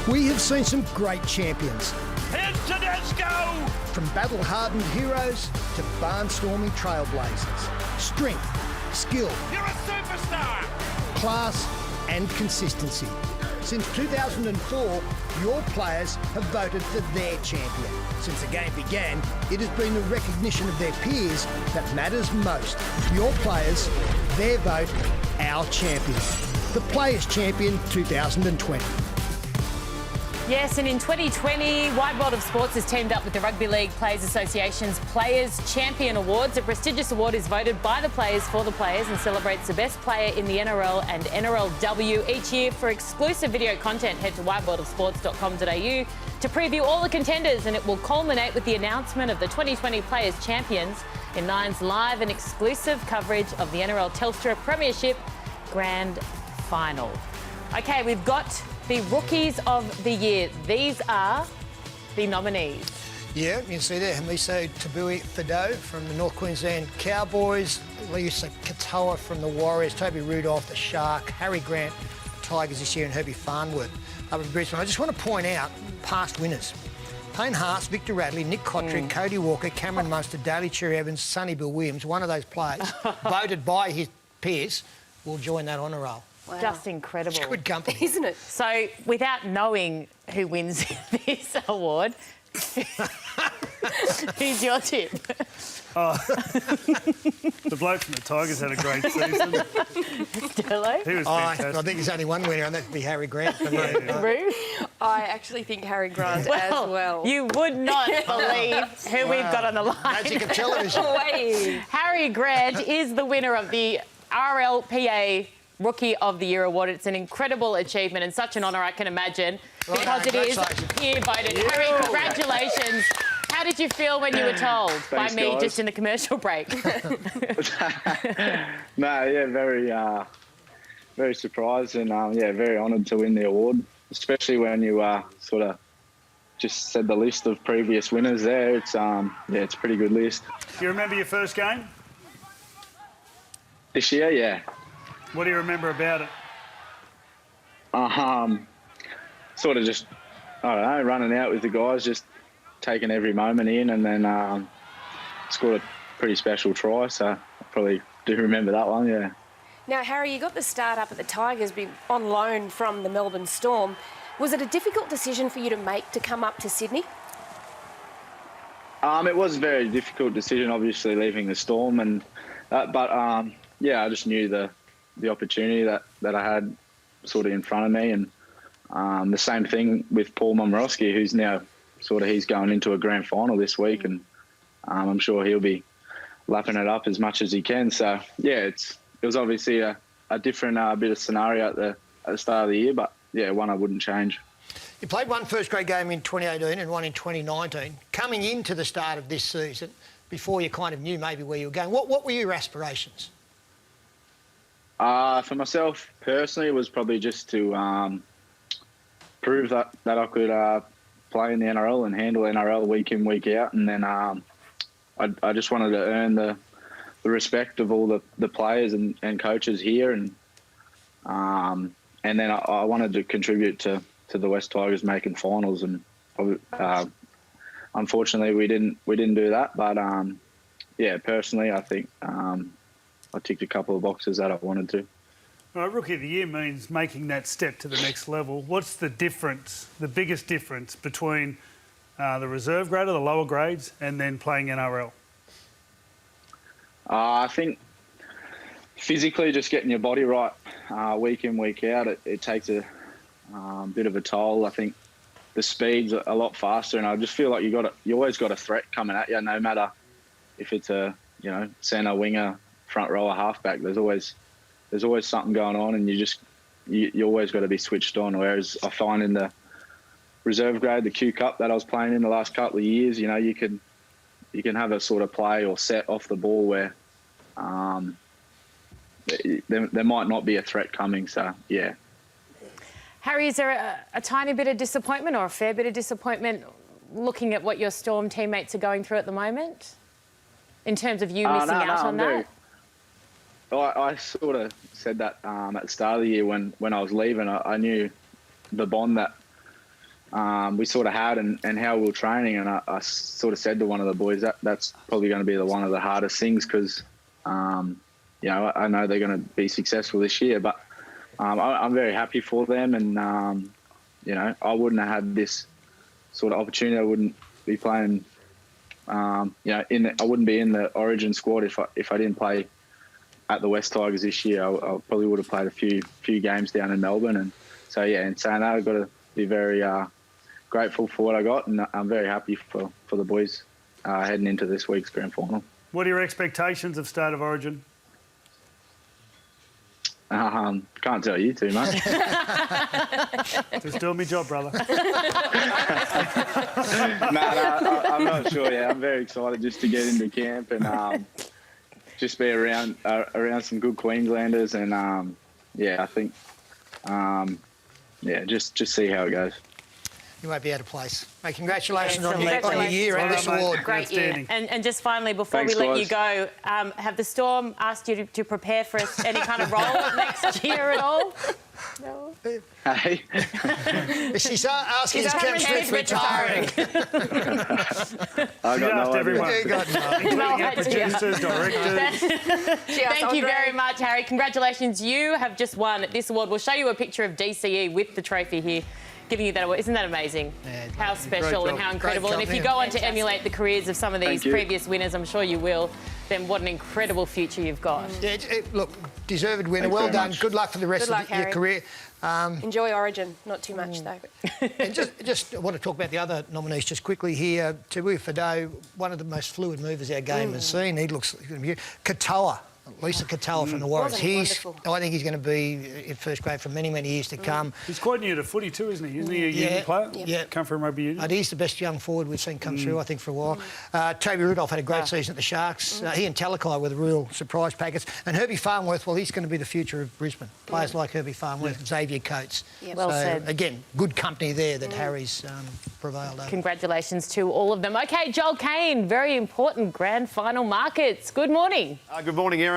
We have seen some great champions. Into disco! From battle-hardened heroes to barnstorming trailblazers. Strength, skill, You're a superstar! class and consistency. Since 2004, your players have voted for their champion. Since the game began, it has been the recognition of their peers that matters most. Your players, their vote, our champion. The Players' Champion 2020. Yes, and in 2020, Wide World of Sports has teamed up with the Rugby League Players Association's Players' Champion Awards. A prestigious award is voted by the players for the players and celebrates the best player in the NRL and NRLW each year. For exclusive video content, head to wideworldofsports.com.au to preview all the contenders, and it will culminate with the announcement of the 2020 Players' Champions in Nine's live and exclusive coverage of the NRL Telstra Premiership Grand Final. OK, we've got the Rookies of the Year. These are the nominees. Yeah, you can see there, Hamiso Tabuai-Fidow from the North Queensland Cowboys, Eli Katoa from the Warriors, Toby Rudolf, the Shark, Harry Grant, Tigers this year, and Herbie Farnworth up in Brisbane. I just want to point out past winners. Payne Haas, Victor Radley, Nick Cotric, Cody Walker, Cameron Munster, Daly, Cherry Evans, Sonny Bill Williams, one of those players voted by his peers will join that honour roll. Wow. Just incredible. It's good company. Isn't it? So, without knowing who wins this award, who's your tip? Oh, the bloke from the Tigers had a great season. Stello? He was fantastic. I think there's only one winner, and that'd be Harry Grant. Roo? I actually think Harry Grant as well. You would not believe who we've got on the line. Magic of television. Wait. Harry Grant is the winner of the RLPA Rookie of the Year award. It's an incredible achievement and such an honour, I can imagine, because it is peer voted. Harry, congratulations. How did you feel when you were told? Thanks, by me, guys. just in the commercial break. Very surprised and very honoured to win the award, especially when you sort of just said the list of previous winners there. It's it's a pretty good list. Do you remember your first game? This year, yeah. What do you remember about it? Sort of just, I don't know, running out with the guys, just taking every moment in, and then scored a pretty special try, so I probably do remember that one, yeah. Now, Harry, you got the start up at the Tigers on loan from the Melbourne Storm. Was it a difficult decision for you to make to come up to Sydney? It was a very difficult decision, obviously, leaving the Storm, and but I just knew the opportunity that I had sort of in front of me, and the same thing with Paul Momorowski, who's now he's going into a grand final this week, and I'm sure he'll be lapping it up as much as he can. So yeah, it was obviously a different bit of scenario at the start of the year, but yeah, one I wouldn't change. You played one first-grade game in 2018 and one in 2019. Coming into the start of this season, before you kind of knew maybe where you were going, what were your aspirations? For myself personally, it was probably just to prove that I could play in the NRL and handle NRL week in, week out, and then I just wanted to earn the respect of all the players and coaches here, and then I wanted to contribute to the West Tigers making finals, and unfortunately we didn't do that, but personally I think I ticked a couple of boxes that I wanted to. All right, Rookie of the Year means making that step to the next level. What's the difference, the biggest difference between the reserve grade or the lower grades and then playing NRL? I think physically just getting your body right week in, week out, it takes a bit of a toll. I think the speed's a lot faster, and I just feel like you always got a threat coming at you, no matter if it's a centre, winger, front rower, halfback. There's always something going on, and you always got to be switched on. Whereas I find in the reserve grade, the Q Cup that I was playing in the last couple of years, you can have a sort of play or set off the ball where there might not be a threat coming. So yeah. Harry, is there a tiny bit of disappointment or a fair bit of disappointment looking at what your Storm teammates are going through at the moment, in terms of you missing out on that? I sort of said that at the start of the year when I was leaving. I knew the bond that we sort of had and how we were training. And I sort of said to one of the boys that's probably going to be one of the hardest things because, you know, I know they're going to be successful this year. But I'm very happy for them. And, you know, I wouldn't have had this sort of opportunity. I wouldn't be playing, you know, I wouldn't be in the Origin squad if I didn't play at the West Tigers this year. I probably would have played a few games down in Melbourne. And so, yeah, in saying that, I've got to be very grateful for what I got, and I'm very happy for the boys heading into this week's grand final. What are your expectations of State of Origin? Can't tell you too much. Just doing my job, brother. No, I'm not sure yet. I'm very excited just to get into camp and just be around some good Queenslanders and yeah, I think yeah, just see how it goes. You won't be out of place. Mate, congratulations on Excellent. your year and this award. Great year. And just finally, before Thanks, we let guys. you go, have the Storm asked you to prepare for any kind of role next year at all? No. Hey, She's asking his chemistry for retiring. I got no idea. everyone, You got no. including our idea. producers, directors. Thank you very much, Harry. Congratulations. You have just won this award. We'll show you a picture of DCE with the trophy here, giving you that award. Isn't that amazing? Yeah, how special and how incredible. Great And if you job, go on to emulate the careers of some of these Thank you. previous winners, I'm sure you will, then what an incredible future you've got. Yeah, look, deserved winner. Thanks well very done. much. Good luck for the rest Good luck, of your Harry. career. Enjoy Origin. Not too much, though. And just want to talk about the other nominees just quickly here. Tabuai-Fidow, one of the most fluid movers our game has seen. He looks like Katoa. Lisa Katoa from the Warriors. Wasn't he wonderful? I think he's going to be in first grade for many, many years to come. He's quite new to footy too, isn't he? Isn't he a union player? Yeah. Come from rugby union. And he's the best young forward we've seen come through, I think, for a while. Toby Rudolf had a great season at the Sharks. He and Talakai were the real surprise packets. And Herbie Farnworth, well, he's going to be the future of Brisbane. Players like Herbie Farnworth, Xavier Coates. Yep. Well so, said. again, good company there that Harry's prevailed over. Congratulations to all of them. OK, Joel Kane, very important grand final markets. Good morning. Good morning, Erin.